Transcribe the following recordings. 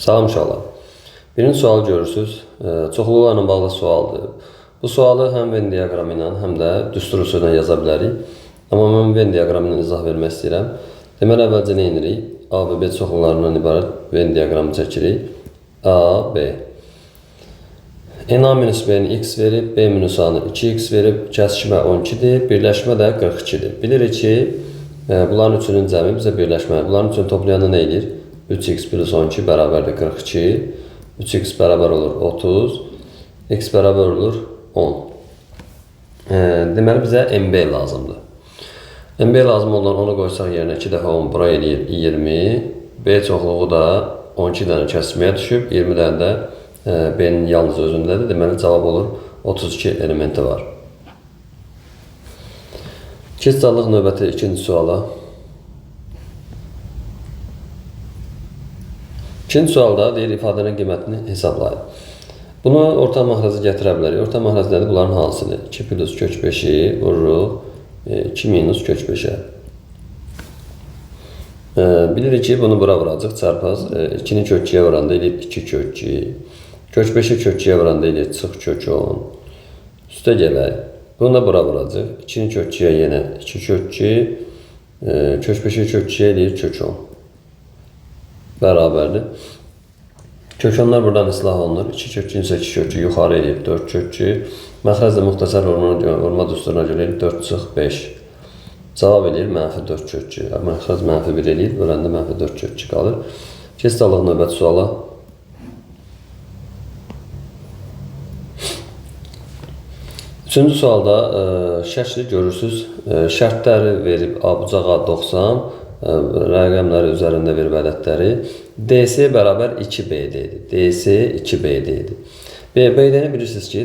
Salam uşaqlar. Birinci sual görürsünüz. Çoxluqlarla bağlı sualdır. Bu sualı həm Venn diaqramı ilə, həm də düstur üsuluyla yaza bilərik. Amma mən Venn diaqramı ilə izah vermək istəyirəm. Deməli, əvvəlcə nə edirik? A və B çoxluqlarından ibarət Venn diaqramı çəkirik. A, B. N-A minus B-ni x verib, B minus A-nı 2x verib, kəsişmə 12-dir, birləşmə də 42-dir. Bilirik ki, bunların üçünün cəmi bizə birləşmə. Bunların üçünü toplayanda nə edir? 3x plus 12 bərabərdir 42. 3x bərabər olur 30. X bərabər olur 10. Deməli, bizə MB lazımdır. MB lazım olan onu qoysaq yerinə 2 dəfə 10 bura eləyir 20. B çoxluğu da 12 dənə kəsməyə düşüb. 20 dənə də B-nin yalnız özündədir. Deməli, cavab olur 32 elementi var. Keçsallıq növbəti ikinci suala. İkinci sualda deyir, ifadənin qiymətini hesablayın. Bunu orta məxrəzi gətirə bilərik. Orta məxrəz nədir? Bunların hansıdır? 2 plus kök 5-i vururuq 2 minus kök 5-ə. Bilirik ki, bunu bura vuracaq. Çarpaz 2-ni kök 2-yə vuranda eləyir 2 kök 2. Kök 5-i kök 2-yə vuranda eləyir çıx kök 10. Üstə gələk. Bunu da bura vuracaq. 2-ni kök 2-yə yenə 2 kök 2. Kök 5-i kök 2-yə eləyir kök 10. Bərabərdir. Kökönlər buradan islah olunur. 2 kök 2 isə 2 kök 2 yuxarı eləyib 4 kök 2. Məxrəz də müxtəsər vurma düsturuna görə eləyib 4 çıx 5. Cavab eləyir mənfi 4 kök 2. Məxrəz mənfi 1 eləyir. Böləndə mənfi 4 kök 2 qalır. Keçsallıq növbəti suala. Üçüncü sualda şəkli görürsünüz. Şərtləri verib A bucağa 90. Rəqəmləri üzərində verib ədədləri. DC bərabər 2BD-dir. DC 2BD-dir. BD-ni bilirsiniz ki,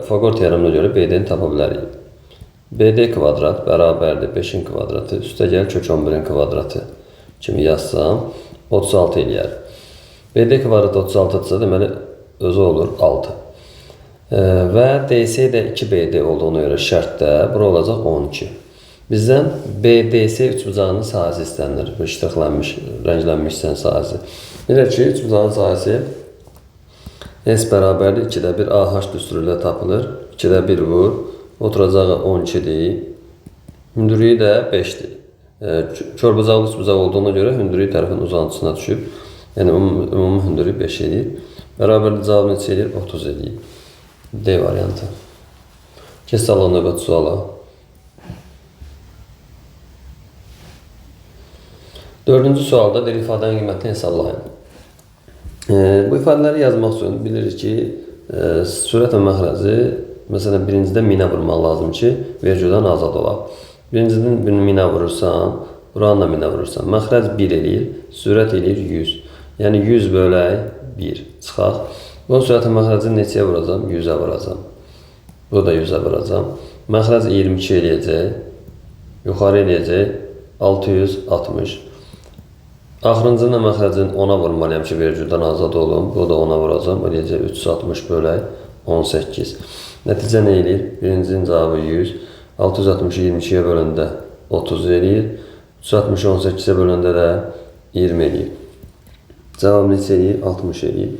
Fagor teoremine görə BD-ni tapa bilərik. BD kvadrat bərabərdir 5-in kvadratı. Üstə gəl kök 11-in kvadratı kimi yazsam 36 eləyər. BD kvadrat 36-dırsa deməli özü olur 6. Və DC də 2BD olduğuna görə şərtdə bura olacaq 12. Bizdən BDC üçbucağının sahəsi istənilir. İştiqlənmiş, rənglənmiş sahəsi. Bilək ki, üçbucağın sahəsi S bərabərdir 2-də 1 AH düsturu ilə tapılır. 2-də 1 vur. Oturacağı 12-dir. Hündürlüyü də 5-dir. Körbucaqlı üçbucaq olduğuna görə hündürlüyü tərəfin uzantısına düşüb. Yəni, ümumi hündürlüyü 5 edir. Bərabərdir cavab neçə edir? 30 edir. D variantı. Keçsallıq növbəti suala. Dördüncü sualda deyir, ifadənin qiymətini hesablayın. Bu ifadələri yazmaq üçün bilirik ki, sürət və məxrəzi, məsələn, birincidə minə vurmaq lazım ki, vergüldən azad olaq. Birincidən birini minə vurursan, buranı da minə vurursan. Məxrəz 1 eləyir, sürət eləyir 100. Yəni 100 bölək 1 çıxaq. Bunun sürət və məxrəzi neçəyə vuracam? 100-ə vuracam. Bu da 100-ə vuracam. Məxrəz 22 eləyəcək, yuxarı eləyəcək 660. Axırıncında məxrəcin 10-a vurmalıyam ki, vergüldən azad olum. Bu da 10-a vuracam. Eləyəcək 360 bölək 18. Nəticə nə eləyir? Birincinin cavabı 100. 660-ı 22-yə böləndə 30 eləyir. 360-ı 18-ə böləndə də 20 eləyir. Cavab neçə eləyir? 60 eləyir.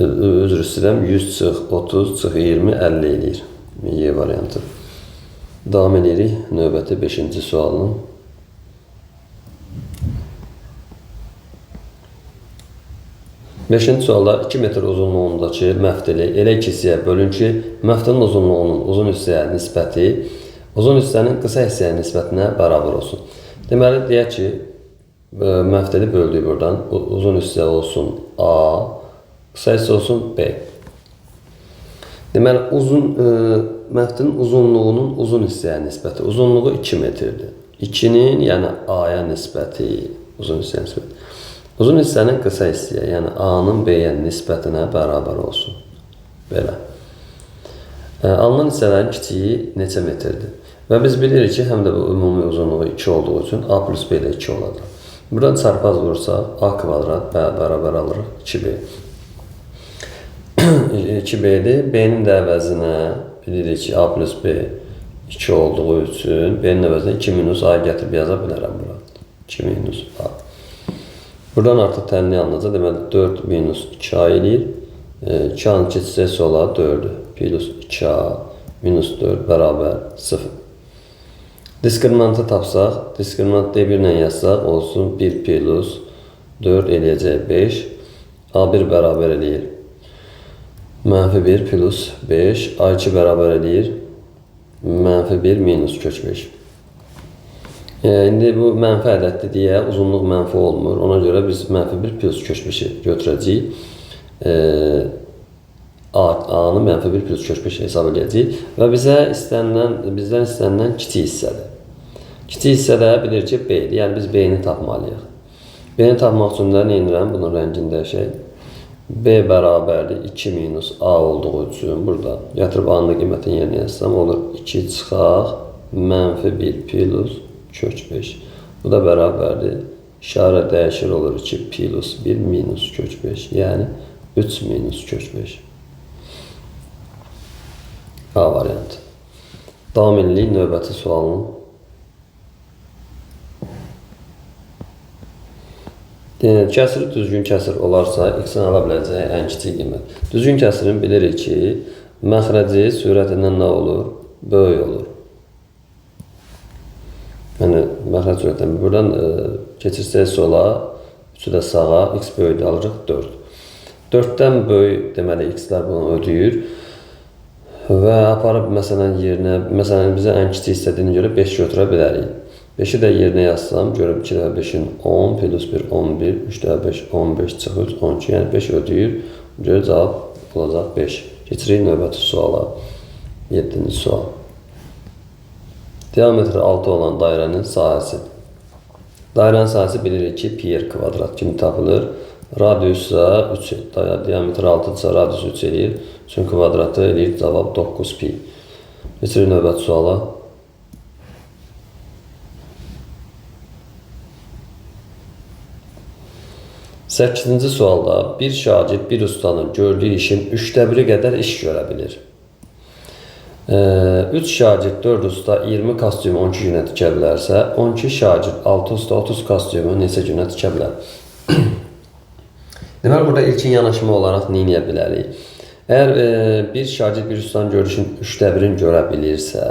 Üzr istəyirəm. 100 çıx 30 çıx 20 50 eləyir. Y variantı. Davam edirik növbəti 5-ci sualının. 5-ci sualda 2 metr uzunluğundakı məfdili elə iki hissəyə bölün ki, məftilin uzunluğunun uzun hissəyə nisbəti uzun hissənin qısa hissəyə nisbətinə bərabər olsun. Deməli, deyək ki, məfdili böldük buradan. Uzun hissə olsun A, qısa hissə olsun B. Deməli, məftilin uzunluğunun uzun hissəyə nisbəti. Uzunluğu 2 metrdir. 2-nin, yəni A-ya nisbəti, uzun hissəyə nisbəti. Uzun hissənin qısa hissəyə, yəni A-nın B-yə nisbətinə bərabər olsun. Belə. Alınan hissələrin kiçiyi neçə metrdir? Və biz bilirik ki, həm də bu ümumi uzunluğu 2 olduğu üçün A plus B də 2 olacaq. Buradan çarpaz vursaq, A kvadrat bərabər alırıq 2B. 2B'dir. B-nin də əvəzinə bilirik ki, A plus B 2 olduğu üçün B-nin əvəzinə 2 minus A gətirib yaza bilərəm bura. 2 minus A. Buradan artıq tənini alınacaq. Deməli 4 minus 2a eləyir. 2a'nın keçəcək sola 4'ü. Plus 2a minus 4 bərabər 0. Diskriminantı tapsaq, diskriminant D1 ilə yazsaq olsun 1 plus 4 eləyəcək 5. A1 bərabər eləyir. Mənfi 1 plus 5. A2 bərabər eləyir. Mənfi 1 minus kök 5. İndi bu mənfi ədəddir deyə uzunluq mənfi olmur. Ona görə biz mənfi 1 plus kök 5'i götürəcəyik. A-nı mənfi 1 plus kök 5 hesab edəcəyik. Və bizdən istənilən kiçik hissədir. Kiçik hissədə bilir ki B-dir. Yəni biz B-ni tapmalıyıq. B-ni tapmaq üçün də nə edirəm? Bunun rəngini dəyişək. B bərabərdir 2 minus A olduğu üçün burada yatırıb A-nın qiymətini yerinə yazsam olur 2 çıxaq mənfi 1 plus kök 5. Bu da bərabərdir. İşarə dəyişir olur 2 plus 1 minus kök 5. Yəni 3 minus kök 5. A variantı. Davam edirik növbəti sualın. Kəsir düzgün kəsir olarsa x-in ala biləcəyi ən kiçik qiymət. Düzgün kəsirin bilirik ki, məxrəci sürətindən nə olur? Böyük olur. Yəni, məxrəc sürətindən buradan keçirsək sola, 3'ü də sağa, x böyükdə alırıq 4. 4'dən böyük deməli x-lər bunu ödəyir. Və aparıb məsələn yerinə, məsələn bizə ən kiçik istədiyinə görə 5 götürə bilərik. 5'i də yerinə yazsam, görüm 2 dəfə 5'in 10, plus 1, 11, 3 dəfə 5, 15, çıxır 12, yəni 5 ödəyir. Görə cavab olacaq 5. Keçirik növbəti suala. 7-ci sual. Diametri 6 olan dairənin sahəsi. Dairənin sahəsi bilirik ki, pi r kvadrat kimi tapılır. Radiusa 3, diametri 6-dırsa radius 3 eləyir. Üçün kvadratı eləyir, cavab 9 pi. Keçirik növbəti suala. 8-ci sualda bir şagird bir ustanın gördüyü işin 1/3 qədər iş görə bilir. 3 şagird 4 usta 20 kostyumu 12 günə tikə bilərsə, 12 şagird 6 usta 30 kostyumu neçə günə tikə bilər? Deməli, burada ilkin yanaşma olaraq nə edə bilərik? Əgər bir şagird bir ustanın görüşün 1/3'ünü görə bilirsə,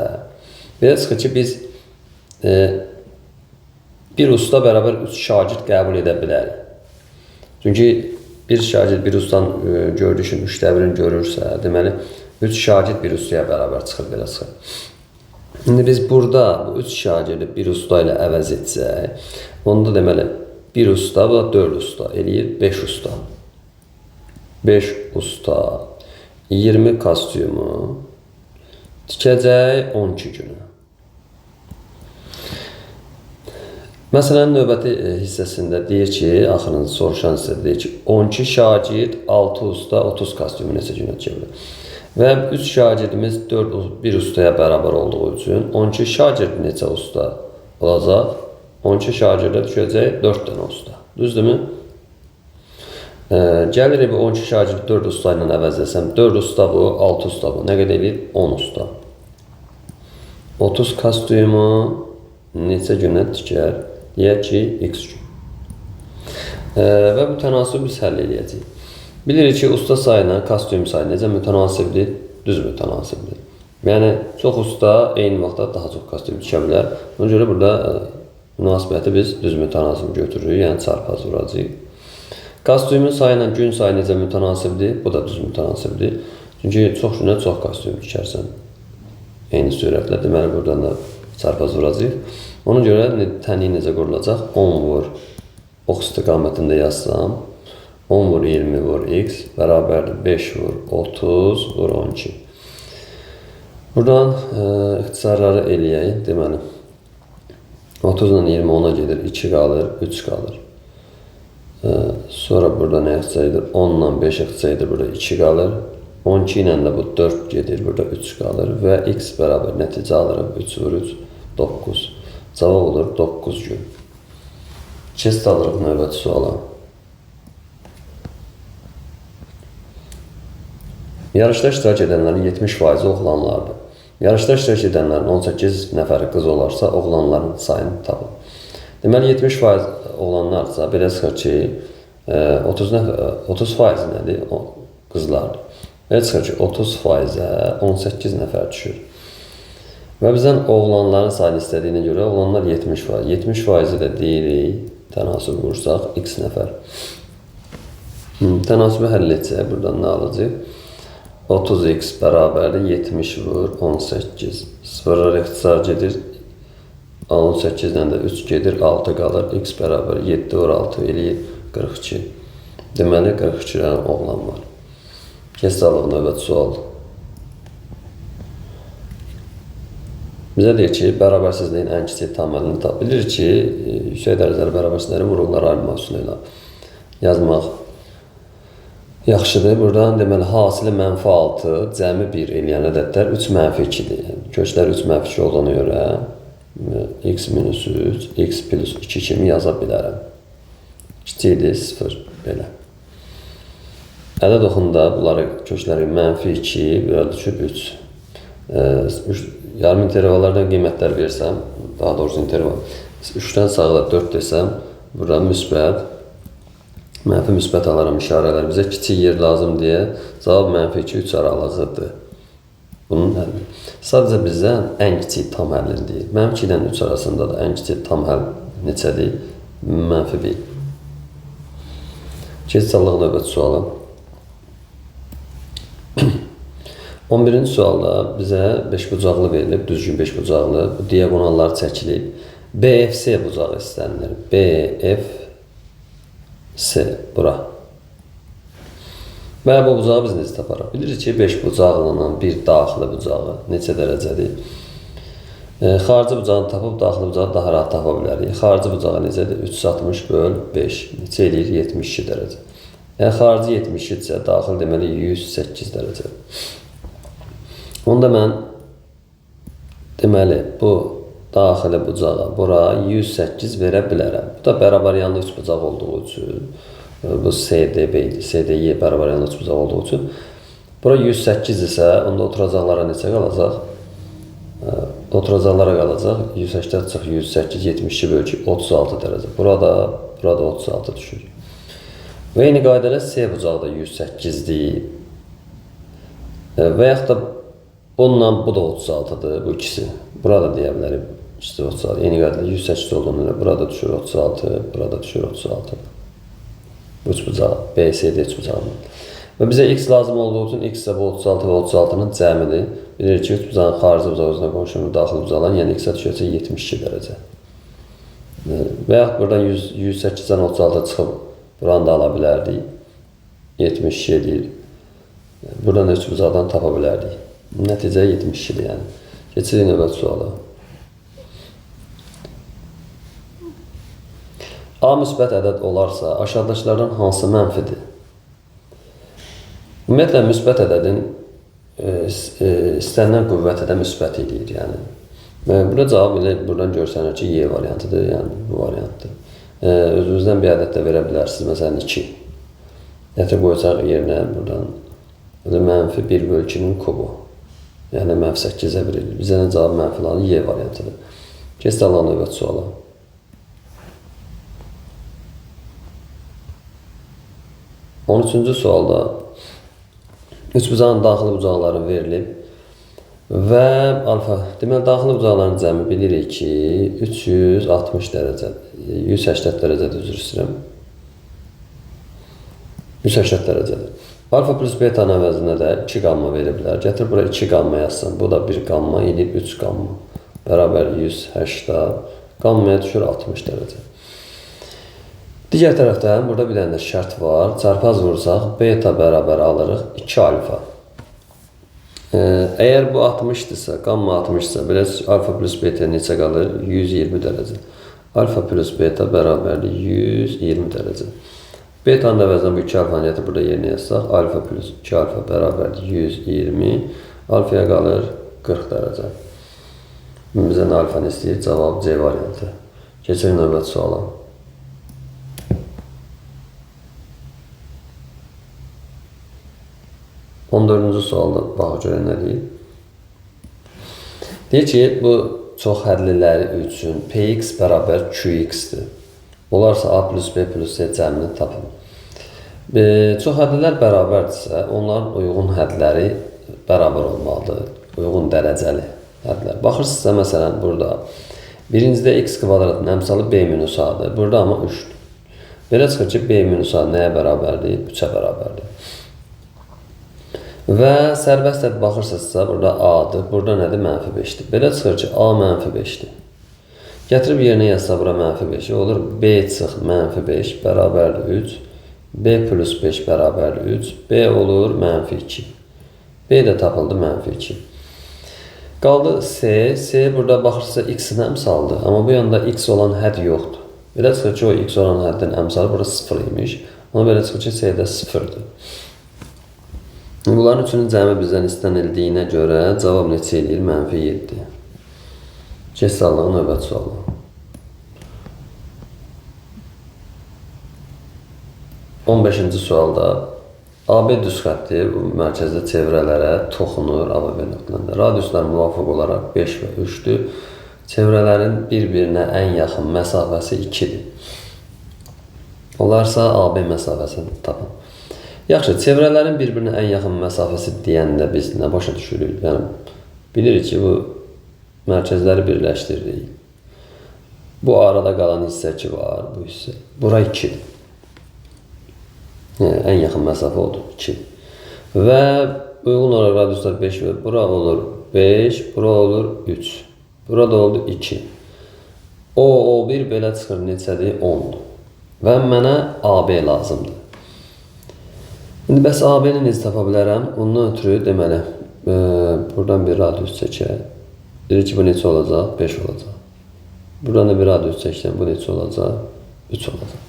belə çıxır ki, biz bir usta bərabər 3 şagird qəbul edə bilərik. Çünki bir şagird bir ustanın gördüyüşün 1/3'ünü görürsə, deməli 3 şagird bir ustaya bərabər çıxır, belə çıxır. İndi biz burada bu 3 şagirdi bir usta ilə əvəz etsək, onda deməli bir usta, bu da 4 usta eləyir 5 usta. 5 usta 20 kostyumu tikəcək 12 günə. Məsələn, növbəti hissəsində deyir ki, axırıncı soruşan hissədə deyir ki, 12 şagird 6 usta 30 kostyumu neçə günə tikə bilər? Və 3 şagirdimiz 1 ustaya bərabər olduğu üçün 12 şagird neçə usta olacaq? 12 şagirdə düşəcək 4 dənə usta. Düzdürmü? Gəlirik bu 12 şagird 4 usta ilə əvəzləsəm, 4 usta bu, 6 usta bu. Nə qədər edir? 10 usta. 30 kostyumu neçə günə tikər? Deyək ki, x gün. Və bu tənasibi biz həll edəcəyik. Bilirik ki, usta sayı ilə kostyum sayı necə mütənasibdir? Düz mütənasibdir. Yəni, çox usta eyni vaxtda daha çox kostyum tikə bilər. Ona görə burada münasibəti biz düz mütənasib götürürük, yəni çarpaz vuracağıq. Kostyumun sayı ilə gün sayı necə mütənasibdir? Bu da düz mütənasibdir. Çünki çox günə çox kostyum tikərsən. Eyni sürətlə, deməli buradan da çarpaz vuracağıq. Ona görə tənlik necə qurulacaq? 10 vur ox istiqamətində yazsam, 10 vur 20 vur x bərabərdir 5 vur 30 vur 12. Buradan ixtisarları eləyək. Deməli 30 ilə 20 10'a gedir, 2 qalır, 3 qalır. Sonra burada nə ixtisarıdır? 10 ilə 5 ixtisarıdır, burada 2 qalır. 12 ilə də bu 4 gedir, burada 3 qalır və x bərabər nəticə alırıq 3 vur 3 9. Cavab olur 9 gün. Keçid alırıq növbəti suala. Yarışda iştirak edənlərin 70% oğlanlardır. Yarışda iştirak edənlərin 18 nəfəri qız olarsa, oğlanların sayını tapın. Deməli 70% olanlarsa belə çıxır ki, 30% nədir? Qızlar. Belə çıxır ki, 30%-ə 18 nəfər düşür. Və bizdən oğlanların sayını istədiyinə görə oğlanlar 70%. 70%-i də deyirik, tənasüb vursaq x nəfər. Tənasübü həll etsək, buradan nə alacaq? 30x bərabərdir 70 vur 18. Sıfırlar ixtisar gedir. 18-dən də 3 gedir, 6 qalır. X bərabər 7 vur 6 eləyir 42. Deməli 42 dənə oğlan var. Keçsəlıq növbəti sual. Bizə deyir ki, bərabərsizliyin ən kiçik tam həlini tap. Bilir ki, yüksək dərəcəli bərabərsizlikləri vurğular ayrılmaq üsulu ilə yazmaq yaxşıdır. Buradan deməli hasili mənfi 6, cəmi 1 eləyən ədədlər 3 mənfi 2-dir. Yəni, köklər 3 mənfi 2 olduğuna görə x minus 3, x plus 2 kimi yaza bilərəm. Kiçikdir 0 belə. Ədəd oxunda bunları kökləri mənfi 2, bir düşür 3. Yarım intervallardan qiymətlər versəm, daha doğrusu interval 3-dən sağda 4 desəm, burada müsbət, mənfi müsbət alaram işarələr. Bizə kiçik yer lazım deyə cavab mənfi 2, 3 aralığıdır. Bunun həlli. Sadəcə bizdən ən kiçik tam həllini deyir. Mənim 2 ilə 3 arasında da ən kiçik tam həll neçədir? Mənfi 1. Keçsəlıq növbəti suala. 11-ci sualda bizə 5 bucaqlı verilib, düzgün 5 bucaqlı, bu diagonallar çəkilib. BFC bucağı istənilir. BFC, bura. Və bu bucağı biz necə taparaq? Bilirik ki, 5 bucaqlının bir daxili bucağı neçə dərəcədir? Xarici bucağını tapıb, daxili bucağı daha rahat tapa bilərik. Xarici bucağı necədir? 360 böl 5. Neçə eləyir? 72 dərəcə. Yəni, xarici 72 isə daxil deməli 108 dərəcə. Onda mən deməli bu daxili bucağa bura 108 verə bilərəm. Bu da bərabər yanlı 3 bucaq olduğu üçün, bu CDB idi. CDY bərabər yanlı 3 bucaq olduğu üçün. Bura 108 isə onda oturacaqlara neçə qalacaq? Oturacaqlara qalacaq 108 çıx 108, 72 bölü 36 dərəcə. Burada 36 düşür. Və eyni qaydayla C bucağı da 108-dir. Və yaxud da bununla bu da 36-dır, bu ikisi. Burada deyə bilərim, ikisi 36. Eyni qaydayla 108 olduğuna burada düşür 36, burada düşür 36. Bu üç bucağı, B, C, D üç bucağı. Və bizə x lazım olduğu üçün x isə bu 36 və 36-nın cəmidir. Bilirik ki, üç bucağın xarici bucağı üzrə qonşunun daxili bucaqlar, yəni x-ə düşəcək 72 dərəcə. Və yaxud buradan 108-dən 36 çıxıb buranı da ala bilərdik. 72 edir. Buradan üç bucaqdan tapa bilərdik. Nəticə 72-dir yəni. Keçirik növbəti suala. A müsbət ədəd olarsa, aşağıdakılardan hansı mənfidir? Ümumiyyətlə, müsbət ədədin istənilən qüvvəti də müsbət edir. Yəni. Burada cavab ilə buradan görsənir ki, Y variantıdır, yəni bu variantdır. Özünüzdən bir ədəd də verə bilərsiniz, məsələn 2. Nəticə qoyacaq yerinə buradan mənfi 1 bölü 2-nin kubu. Yəni mənfi 8-ə verilir. Bizə nə cavab mənfi olan Y variantıdır. Keçid alan növbəti suala. 13-cü sualda 3 bucağın daxili bucaqları verilib və alfa, deməli daxili bucaqların cəmi bilirik ki 360 dərəcə, 180 dərəcədir, üzr istəyirəm. 180 dərəcədir. Alfa plus beta'nın əvəzinə də 2 qamma verə bilər. Gətir bura 2 qamma yazsın. Bu da 1 qamma eləyib 3 qamma. Bərabər 180. Qammaya düşür 60 dərəcə. Digər tərəfdən burada bir dənə də şərt var. Çarpaz vursaq beta bərabər alırıq 2 alfa. Əgər bu 60-dırsa, qamma 60-dırsa, belə alfa plus beta neçə qalır? 120 dərəcə. Alfa plus beta bərabərdir 120 dərəcə. Beta'nın əvəzinə bu 2 alfanı gətir burada yerinə yazsaq, alfa plus 2 alfa bərabərdir 120, alfaya qalır 40 dərəcə. Bizdən alfanı istəyir, cavab C variantı. Keçək növbəti suala. 14-cü sualda bax görək nə deyir. Deyir ki, bu çox hədliləri üçün Px bərabər Qx-dir. Olarsa A plus B plus C cəmini tapın. Çox hədlilər bərabərdirsə, onların uyğun hədləri bərabər olmalıdır. Uyğun dərəcəli hədlər. Baxırsınızsa, məsələn, burada birincidə x kvadratın əmsalı b minus a-dır. Burada amma 3-dür. Belə çıxır ki, b minus a nəyə bərabərdir? 3-ə bərabərdir. Və sərbəst əd baxırsınızsa, burada a-dır. Burada nədir? Mənfi 5-dir. Belə çıxır ki, a mənfi 5-dir. Gətirib yerinə yazsa, bura mənfi 5 olur. B çıx mənfi 5 bərabərdir 3. B plus 5 bərabərdir 3. B olur mənfi 2. B də tapıldı mənfi 2. Qaldı C. C burada baxırsa x-in əmsalıdır. Amma bu yanda x olan hədd yoxdur. Belə çıxır ki, o x olan həddin əmsalı burada 0 imiş. Ona belə çıxır ki, C-də 0-dır. Bunların üçünün cəmi bizdən istənildiyinə görə cavab neçə eləyir? Mənfi 7. Keç sallığın növbəti sualı. On 15-ci sualda AB düz xətti mərkəzdə çevrələrə toxunur AB nöqtələrində. Radiuslar müvafiq olaraq 5 və 3-dür. Çevrələrin bir-birinə ən yaxın məsafəsi 2-dir. Onlarsa AB məsafəsini tapın. Yaxşı, çevrələrin bir-birinə ən yaxın məsafəsi deyəndə biz nə başa düşürük? Yəni, bilirik ki, bu mərkəzləri birləşdiririk. Bu arada qalan hissə ki var, bu hissə. Bura 2-dir. Yəni, ən yaxın məsafə odur, 2. Və uyğun olaraq radiuslar 5 və bura olur 5, bura olur 3. Burada oldu 2. O1 belə çıxır neçədir? 10-dur. Və mənə AB lazımdır. İndi bəs AB-ni necə tapa bilərəm? Ondan ötürü deməli, buradan bir radius çəkək. Deyir ki, bu neçə olacaq? 5 olacaq. Buradan da bir radius çəkdən bu neçə olacaq? 3 olacaq.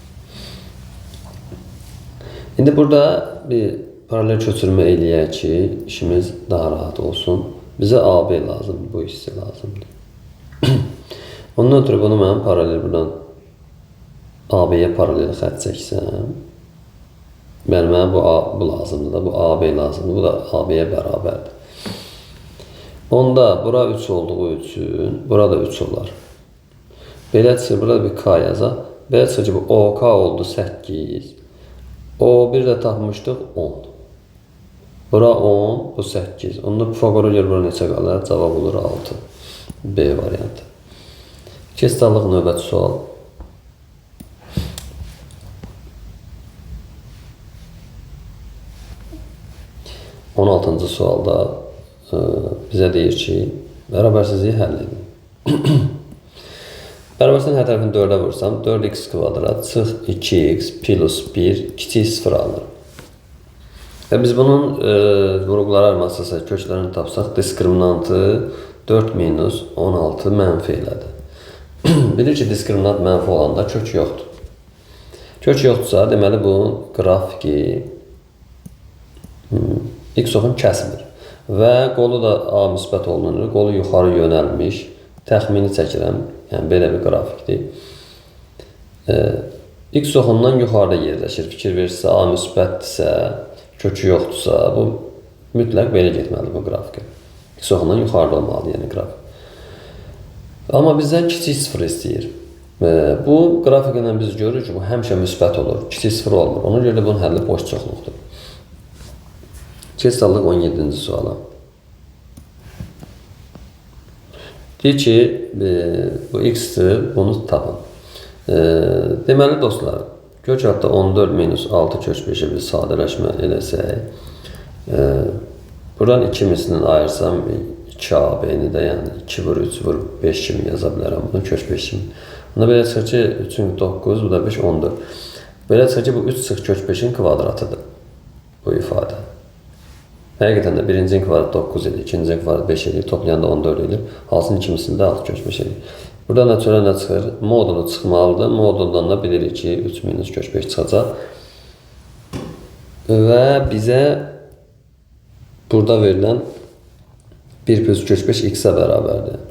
İndi burada bir paralel köçürmə eləyək ki, işimiz daha rahat olsun. Bizə AB lazımdır, bu hissə lazımdır. Ondan ötürü bunu mən paralel buradan AB-yə paralel xətt çəksəm, mənə bu lazımdır da, bu AB lazımdır, bu da AB-yə bərabərdir. Onda bura 3 olduğu üçün burada 3 olar. Belə çıxır, burada bir K yazaq. Belə çıxır ki, bu OK oldu 8. O1 də tapmışdıq 10. Bura 10, bu 8. Onda Pifagora görə bura neçə qalır? Cavab olur 6. B variantı. Keçdallıq növbəti sual. On 16-cı sualda bizə deyir ki, bərabərsizliyi həll edin. Bərabərsizliyin hər tərəfini 4-ə vursam, 4x kvadrat çıx 2x plus 1 kiçik 0 alınır. Və biz bunun vurğuları armasında köklərini tapsaq, diskriminantı 4 minus 16 mənfi elədi. Bilir ki, diskriminant mənfi olanda kök yoxdur. Kök yoxdursa, deməli bu qrafiki x-oxun kəsmir. Və qolu da A müsbət olunur. Qolu yuxarı yönəlmiş. Təxmini çəkirəm. Yəni, belə bir qrafikdir. X oxundan yuxarıda yerləşir. Fikir verirsə, A müsbətdirsə, kökü yoxdursa, bu mütləq belə getməlidir bu qrafika. X oxundan yuxarıda olmalıdır, yəni qrafik. Amma bizdən kiçik 0 istəyir. Bu qrafika ilə biz görürük ki, bu həmişə müsbət olur. Kiçik 0 olmur. Ona görə də bunun həlli boş çoxluqdur. Keçdallıq 17-ci suala. Deyir ki, bu x-dir, bunu tapın. Deməli, dostlar, kök adda 14 minus 6 kök 5-ə bir sadələşmə eləsək, buradan 2 mislini ayırsam, 2AB-ni də, yəni 2 vur 3 vur 5 kimi yaza bilərəm, bunu kök 5 kimi. Buna belə çıxır ki, 3-ün 9, bu da 5, 14. Belə çıxır ki, bu 3 çıx kök 5-in kvadratıdır bu ifadə. Həqiqətən də birincinin kvadrat 9 edir, ikincinin kvadrat 5 edir, toplayanda 14 edir. Halsının ikimisində 6 kök 5 edir. Buradan da çölə nə çıxır? Modulu çıxmalıdır. Moduldan da bilirik ki, 3 minus kök 5 çıxacaq. Və bizə burada verilən 1 plus kök 5 x-ə bərabərdir.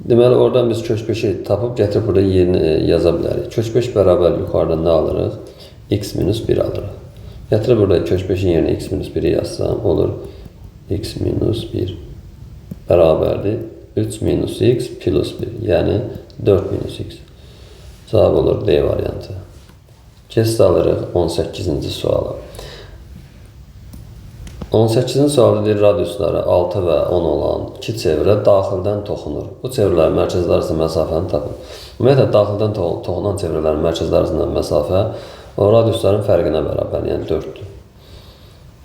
Deməli, oradan biz kök 5-i tapıb gətirib burada yerini yaza bilərik. Kök 5 bərabər yuxarıda nə alırıq? X minus 1 alırıq. Gətirib burada kök 5-in yerinə x minus 1-i yazsam, olur x minus 1 bərabərdir 3 minus x plus 1. Yani 4 minus x. Cevap olur D variantı. Keçid alırıq 18-ci suala. 18-ci sualda deyir, radiusları 6 və 10 olan iki çevrə daxildən toxunur. Bu çevrələrin mərkəzləri arasında məsafəni tapın. Ümumiyyətlə, daxildən toxunan çevrələrin mərkəzləri arasında məsafə o radiusların fərqinə bərabər, yəni 4-dür.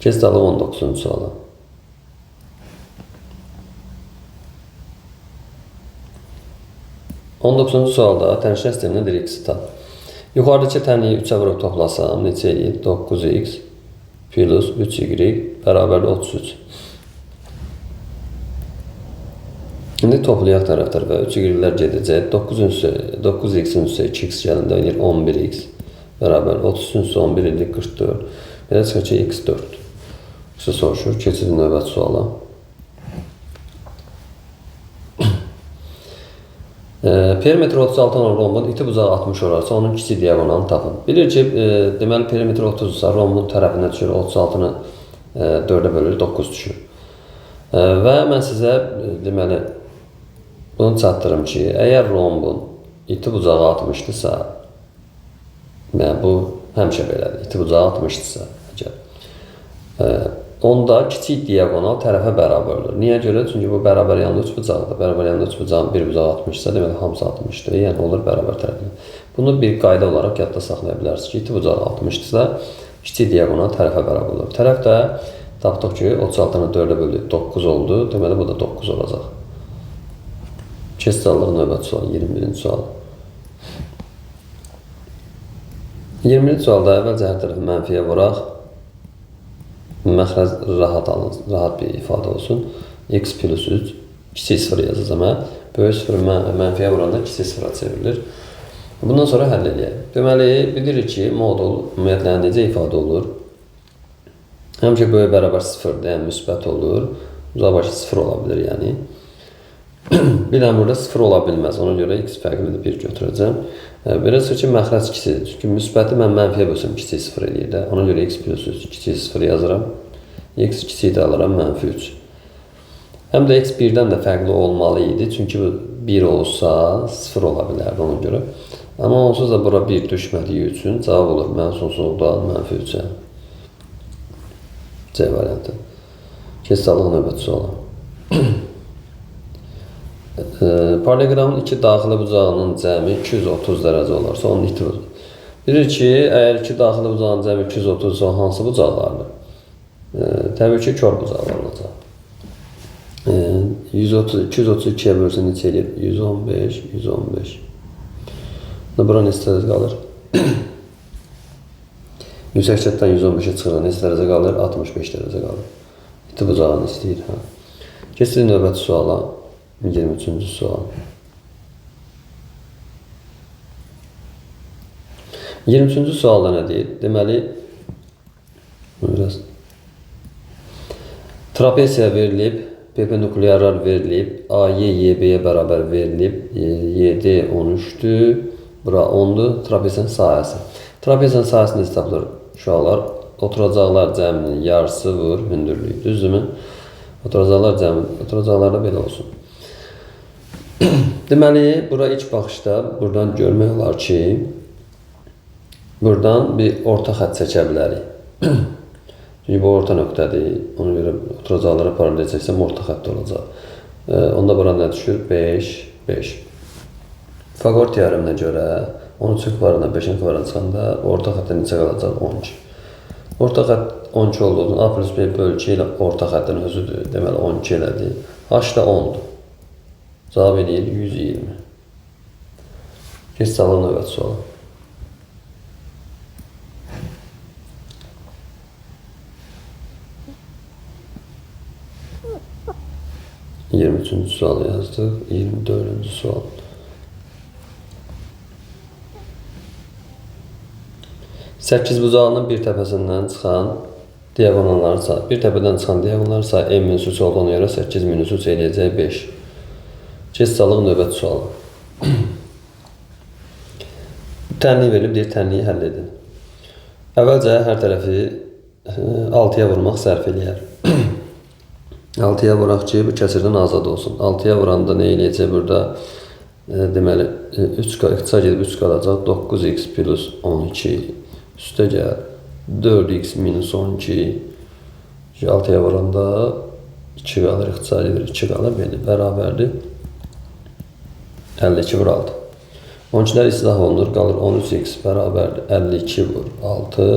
Keçid alırıq 19-cu suala. 19-cu sualda tənşə sistemində deyir x-i tap. Yuxarıdakı tənliyi 3-ə vurub toplasam, neçə eləyir? 9x plus 3y bərabər 33. İndi toplayaq tərəflər və 3y-lər gedəcək. 9x-in üstə 2x gəlində eləyir 11x bərabər 33-ün üstə 11 eləyir 44. Belə çıxır ki, x 4. Qısa soruşur. Keçirik növbəti suala. Perimetr 36 olan rombun iti bucağı 60 olarsa onun kiçik diagonalını tapın. Bilir ki, deməli perimetr 30-sa rombun tərəfinə düşür, 36-nı 4-ə bölür, 9 düşür. Və mən sizə deməli bunu çatdırım ki, əgər rombun iti bucağı 60-dırsa, bu həmişə belədir, iti bucağı 60-dırsa, onda kiçik diagonal tərəfə bərabər olur. Niyə görə? Çünki bu bərabər yanlı üç bucaqdır. Bərabər yanlı üç bucağın bir bucağı 60-dırsa, deməli hamısı 60-dır. Yəni olur bərabər tərəfə. Bunu bir qayda olaraq yadda saxlaya bilərsiniz ki, iti bucağı 60-dırsa, kiçik diagonal tərəfə bərabər olur. Tərəf də tapdıq ki, 36-nı 4-ə böldük, 9 oldu. Deməli bu da 9 olacaq. Keçid alırıq növbəti sual, 21-ci sual. 20-ci sualda əvvəlcə hər tərəfi mənfiyə vuraq. Məxrəc rahat bir ifadə olsun. X plus 3 kiçik 0 yazacağım. Böyük 0 mənfiyə vuranda kiçik 0-a çevrilir. Bundan sonra həll edək. Deməli, bilirik ki, modul ümumiyyətlə necə ifadə olur? Həmişə böyük bərabər 0-dır, yəni müsbət olur. Uzaq başı 0 ola bilir, yəni. Bilən burada 0 ola bilməz. Ona görə x fərqlidir 1 götürəcəm. Belə çıxır ki, məxrəc kiçikdir. Çünki müsbəti mən mənfiyə bölsəm kiçik 0 eləyir də. Ona görə x plus 3 kiçik 0 yazıram. X kiçik də alıram, mənfi 3. Həm də x 1-dən də fərqli olmalı idi. Çünki 1 olsa 0 ola bilərdi ona görə. Amma onsuz da bura 1 düşmədiyi üçün cavab olur. Mən sonsuzluqdan mənfi 3-ə. C variantı. Keçid alırıq növbəti suala. Paralleqramın iki daxili bucağının cəmi 230 dərəcə olarsa onun iti bucağı. Bilir ki, əgər iki daxili bucağının cəmi 230 olsa hansı bucaqlardır? Təbii ki, kör bucaqlar olacaq. 232-yə bölürsə neçə eləyir? 115, 115. Bura neçə dərəcə qalır? 180-dən 115-ə çıxır, neçə dərəcə qalır? 65 dərəcə qalır. İti bucağını istəyir. Keçirik növbəti suala. 23-cü sual. 23-cü sualda nə deyir? Deməli, trapesiya verilib, perpendikulyarlar verilib, AY, YB-yə bərabər verilib, YD 13-dür, bura 10-dur, trapesiyanın sahəsi. Trapesiyanın sahəsi necə tapılır? Uşaqlar, oturacaqlar cəminin yarısı vur, hündürlüyü, düzdürmü? Oturacaqlarda belə olsun. Deməli, bura ilk baxışda buradan görmək olar ki, buradan bir orta xətt çəkə bilərik. Çünki bu orta nöqtədir. Ona görə oturacaqlara paralel çəksəm orta xətt olacaq. Onda bura nə düşür? 5, 5. Fagor teoreminə görə 13 kvadratına 5-in kvadratına çıxanda orta xəttə neçə qalacaq? 12. Orta xətt 12 olduğu A plus B bölgü ilə orta xəttin özüdür. Deməli 12 elədir. H da 10-dur. Cavab eləyir 120. Keçid alırıq növbəti suala. 23-cü sualı yazdıq. 24-cü sual. Səkiz bucağının bir təpəsindən çıxan diagonalları say. Bir təpədən çıxan diagonalları say. M-3 olduğuna görə 8 minus 3 eləyəcək 5. Keçid alırıq növbəti sualı. Tənliyi verilib, deyir tənliyi həll edin. Əvvəlcə hər tərəfi 6-ya vurmaq sərf eləyər. 6'ya vuraq ki, bu kəsirdən azad olsun. 6'ya vuranda nə eləyəcək burada? Deməli, 3 gedib 3 qalacaq. 9x plus 12 üstə gəl. 4x minus 12. 6'ya vuranda 2 qalır, ixtisar edir. 2 qalır, belə bərabərdir. 52 vur 6. 12'lər islah olunur, qalır 13x bərabərdir. 52 vur 6.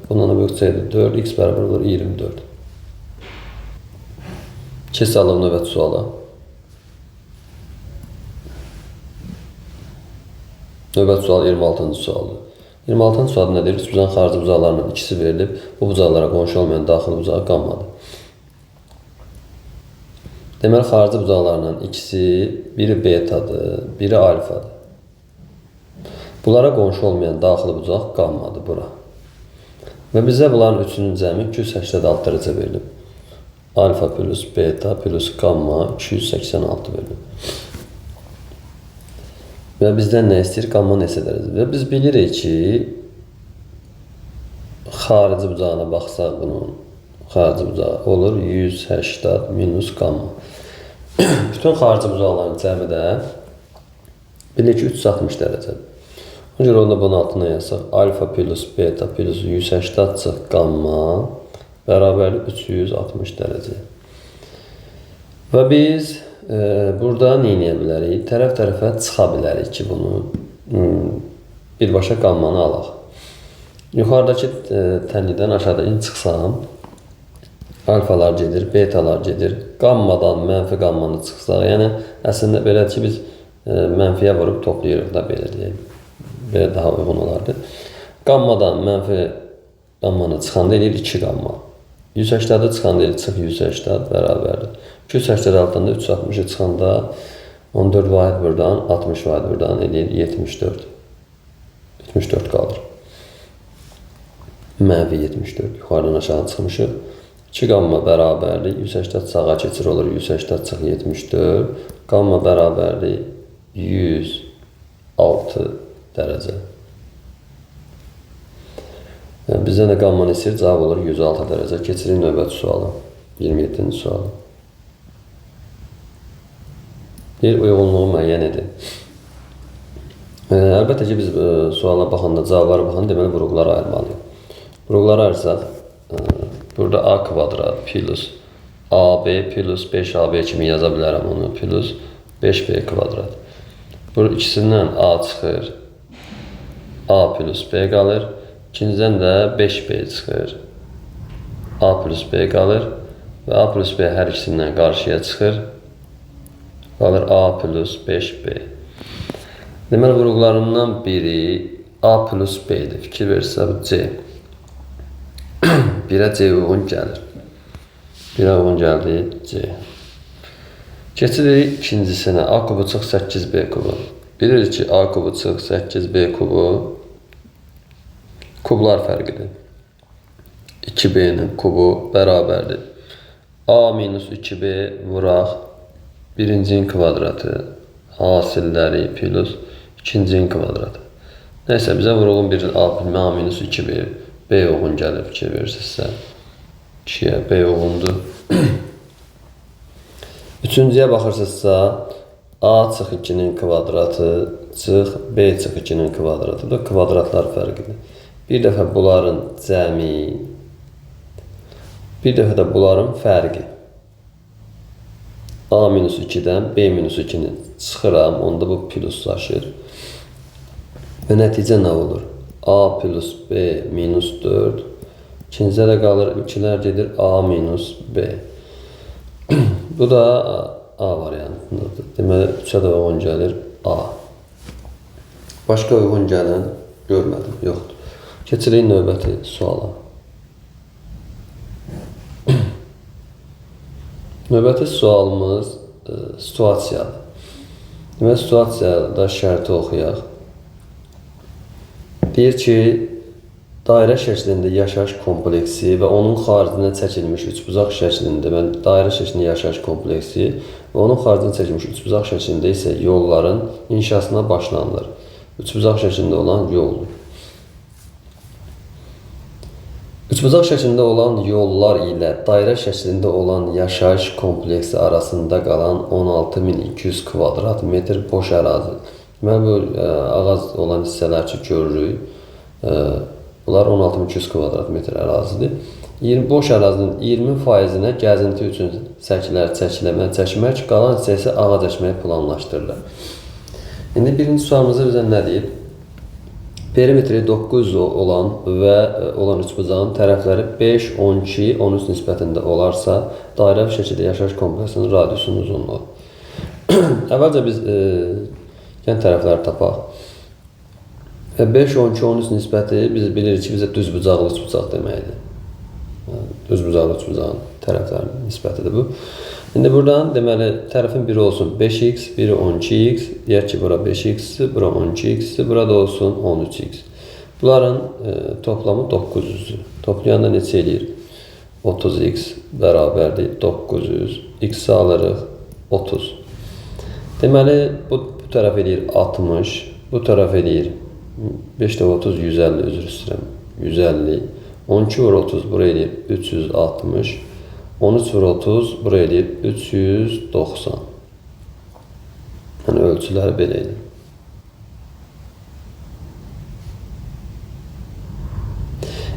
Bundan böyükçəydir. 4x bərabər olur 24. Keçək növbəti suala. Növbəti sual 26-cı sualdır. 26-cı sual nədir? Üçbucağın xarici bucaqlarının ikisi verilib. Bu bucaqlara qonşu olmayan daxili bucağı qanmadı. Deməli, xarici bucaqlarının ikisi, biri betadır, biri alfadır. Bunlara qonşu olmayan daxili bucaq qanmadı bura. Və bizə bunların üçünün cəmi 286 dərəcə verilib. Alfa plus beta plus gamma 286 verilib. Və bizdən nə istəyir? Gamma neçə dərəcə? Və biz bilirik ki, xarici bucağına baxsaq bunun xarici bucağı olur 180 minus gamma. Bütün xarici bucaqların cəmi də bilirik ki, 360 dərəcədir. Ona görə onda bunun altına yazsaq, alfa plus beta plus 180 çıx gamma bərabər 360 dərəcə. Və biz burada nə edə bilərik? Tərəf-tərəfə çıxa bilərik ki, bunu birbaşa qammanı alaq. Yuxarıdakı tənlidən aşağıda çıxsam, alfalar gedir, betalar gedir. Qammadan mənfi qammanı çıxsaq, yəni əslində belədir ki, biz mənfiyə vurub toplayırıq da belə deyək. Belə daha uyğun olardı. Qammadan mənfi qammanı çıxanda eləyir 2 qamma. 180'da çıxanda eləyir çıx 180 bərabərdir. 280 altında 360'a çıxanda 14 vahid buradan, 60 vahid buradan eləyir 74. 74 qalır. Mənfi 74. Yuxarıdan aşağı çıxmışıq. 2 qamma bərabərdir. 180 sağa keçir olur. 180 çıx 74. Qamma bərabərdir 106 dərəcə. Yəni, bizdə nə qammanı istəyir? Cavab olur 106 dərəcə. Keçirik növbəti suala. 27-ci suala. Bir uyğunluğu müəyyən edin. Əlbəttə ki, biz suala baxanda, cavablara baxanda deməli vuruqlara ayırmalıyıq. Vuruqlara ayırsaq, burada a kvadrat plus ab plus 5ab kimi yaza bilərəm onu, plus 5b kvadrat. Burada ikisindən a çıxır, a plus b qalır. İkincidən də 5b çıxır, a plus b qalır və a plus b hər ikisindən qarşıya çıxır, qalır a plus 5b. Deməli, vuruqlarımdan biri a plus b-dir. Fikir verirsə, bu c. 1'ə c uyğun gəlir. 1'ə uyğun gəldi c. Keçirik ikincisinə. A kubu çıx 8b kubu. Bilirik ki, a kubu çıx 8b kubu kublar fərqidir. 2b-nin kubu bərabərdir. A minus 2b vuraq birincinin kvadratı hasilləri plus ikincinin kvadratı. Neyse, bizə vuruğun bir a minus 2b b uyğun gəlir, fikir verirsinizsə. 2'yə b uyğundur. Üçüncüyə baxırsınızsa, a çıx 2'nin kvadratı çıx b çıx 2'nin kvadratı da kvadratlar fərqidir. Bir dəfə bunların cəmi, bir dəfə də bunların fərqi. A minus 2'dən b minus 2'ni çıxıram, onda bu pluslaşır. Və nəticə nə olur? A plus b minus 4. İkincidə də qalır, 2'lər gedir a minus b. Bu da a variantındadır. Deməli, 3'ə də uyğun gəlir a. Başqa uyğun gələn görmədim, yoxdur. Keçirik növbəti suala. Növbəti sualımız situasiyadır. Deməli, situasiyada şərti oxuyaq. Deyir ki, dairə şəklində yaşayış kompleksi və onun xaricinə çəkilmiş üçbucaq şəklində, dairə şəklində yaşayış kompleksi və onun xaricinə çəkilmiş üçbucaq şəklində isə yolların inşasına başlanılır. Üçbucaq şəklində olan yoldur. Üçbucaq şəklində olan yollar ilə dairə şəklində olan yaşayış kompleksi arasında qalan 16.200 kvadrat metr boş ərazi. Mən bu ağac olan hissələr üçün görürük. Bunlar 16.200 kvadrat metr ərazidir. Boş ərazinin 20%-nə gəzinti üçün səkilər çəkmək, qalan hissəsi ağac əkmək planlaşdırılır. İndi birinci sualımızda bizə nə deyir? Perimetri 900 olan və olan üçbucağın tərəfləri 5, 12, 13 nisbətində olarsa, dairə şəkildə yaşayış kompleksinin radiusunun uzunluğu. Əvvəlcə biz yan tərəfləri tapaq. 5, 12, 13 nisbəti biz bilirik ki, bizə düzbucaqlı üçbucaq deməkdir. Düzbucaqlı üçbucağın tərəflərinin nisbətidir bu. İndi buradan deməli tərəfin biri olsun 5x, biri 12x, deyək ki, bura 5x, bura 12x, burada olsun 13x. Bunların toplamı 900-dür. Toplayanda neçə eləyir? 30x bərabərdir 900, x-i alırıq 30. Deməli bu tərəf eləyir 60, bu tərəf eləyir 5 də 30, 150, üzr istəyirəm, 150. 12 vur 30 buraya eləyir 360. 13 vur 30 buraya eləyir 390. Yəni ölçüləri belə edir.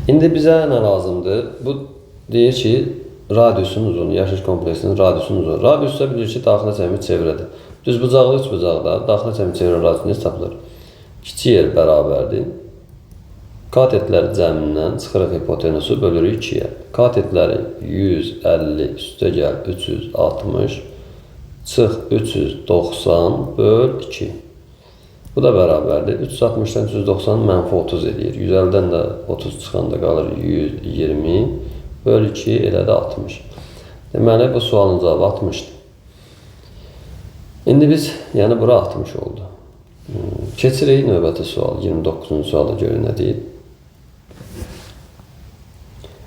İndi bizə nə lazımdır? Bu deyir ki, radiusun uzunluğu, yaşayış kompleksinin radiusunun uzunluğu. Radiusda bilir ki, daxilə cəmi çevrədir. Düzbucaqlı üçbucaqda daxilə cəmi çevrə radiusu necə tapılır? Kiçik yer bərabərdir. Katetlər cəmindən çıxırıq hipotenusu bölürük 2-yə. Katetləri 150 üstə gəl 360 çıx 390 böl 2. Bu da bərabərdir. 360-dan 390 mənfi 30 edir. 150-dən də 30 çıxanda qalır 120 böl 2 elə də 60. Deməli bu sualın cavabı 60-dır. İndi biz, yəni bura 60 oldu. Keçirik növbəti sual. 29-cu sualda görün nə deyir.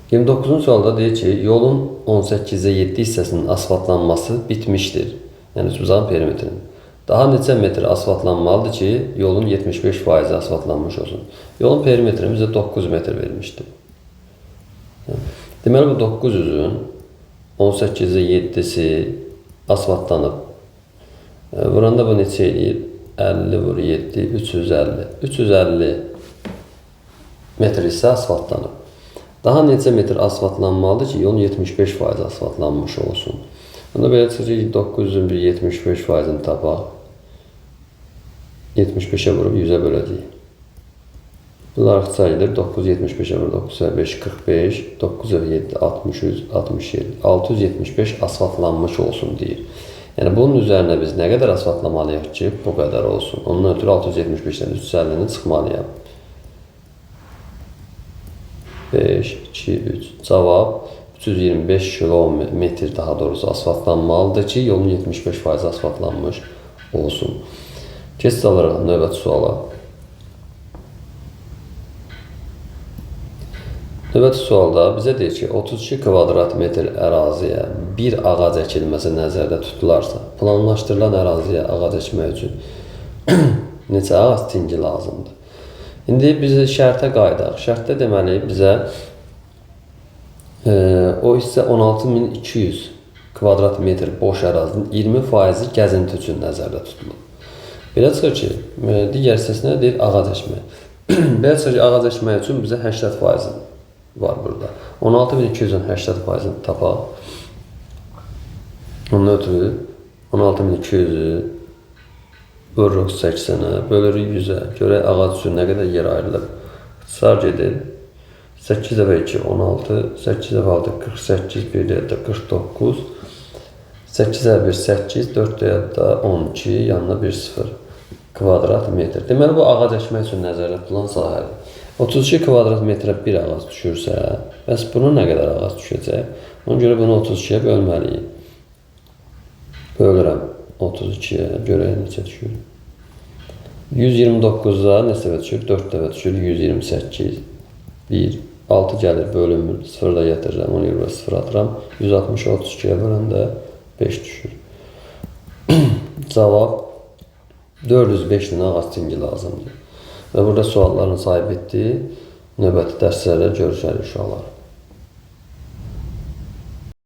29-cu sualda deyir ki, yolun 18-ə 7 hissəsinin asfaltlanması bitmişdir. Yəni üçbucağın perimetrinin. Daha neçə metr asfaltlanmalıdır ki, yolun 75% asfaltlanmış olsun. Yolun perimetrini bizə 9 metr vermişdir. Deməli bu 900-ün 18-ə 7-si asfaltlanıb. Buranda bu neçə eləyir? 50 vur 7, 350. 350 metr isə asfaltlanıb. Daha neçə metr asfaltlanmalıdır ki, yolun 75% asfaltlanmış olsun. Bunda belə çıxır 900-ün bir 75%-ni tapaq. 75-ə vurub 100-ə böləcəyik. Bunlar sayılır. 9 75-ə vurub 9 5 45, 9 7 63, 67, 675 asfaltlanmış olsun deyir. Yəni bunun üzərinə biz nə qədər asfaltlamalıyıq ki, bu qədər olsun. Ondan ötürü 675-dən 350-ni çıxmalıyam. 5, 2, 3. Cavab 325 kilometr daha doğrusu asfaltlanmalıdır ki, yolun 75% asfaltlanmış olsun. Keçid alaraq növbəti suala. Növbəti sualda bizə deyir ki, 32 kvadrat metr əraziyə bir ağac əkilməsi nəzərdə tutularsa, planlaşdırılan əraziyə ağac əkmək üçün neçə ağac tingi lazımdır? İndi biz şərtə qayıdaq. Şərtdə deməli bizə o hissə 16.200 kvadrat metr boş ərazinin 20% gəzinti üçün nəzərdə tutulur. Belə çıxır ki, digər hissəsinə deyir ağac əkmək. Belə çıxır ki, ağac əkmək üçün bizə 80% var burada. 16.200-ün 80%-ni tapaq. Ondan ötürü 16.200-ü bölürük 80-ə, bölürük 100-ə. Görək ağac üçün nə qədər yer ayrılıb. İxtisar gedir. 8 dəfə 2, 16, 8 dəfə 6, 48, 1 dəfə 49, 8 dəfə 1, 8, 4 dəfə 12, yanına 1, 0 kvadrat metr. Deməli, bu ağac əkmək üçün nəzərdə tutulan sahədir. 32 kvadrat metrə bir ağac düşürsə, bəs bunun nə qədər ağac düşəcək? Ona görə bunu 32-yə bölməliyik. Bölürəm 32-yə, görək neçə düşür. 129-a neçə dəfə düşür? 4 dəfə düşür, 128, 1, 6 gəlir, bölünmür, 0 da gətirirəm, onu yerə 0 atıram. 160-a 32-yə böləndə 5 düşür. Cavab 405 dənə ağac tingi lazımdır. Və burada sualların sayı bitdi. Növbəti dərslərdə görüşərik uşaqlar.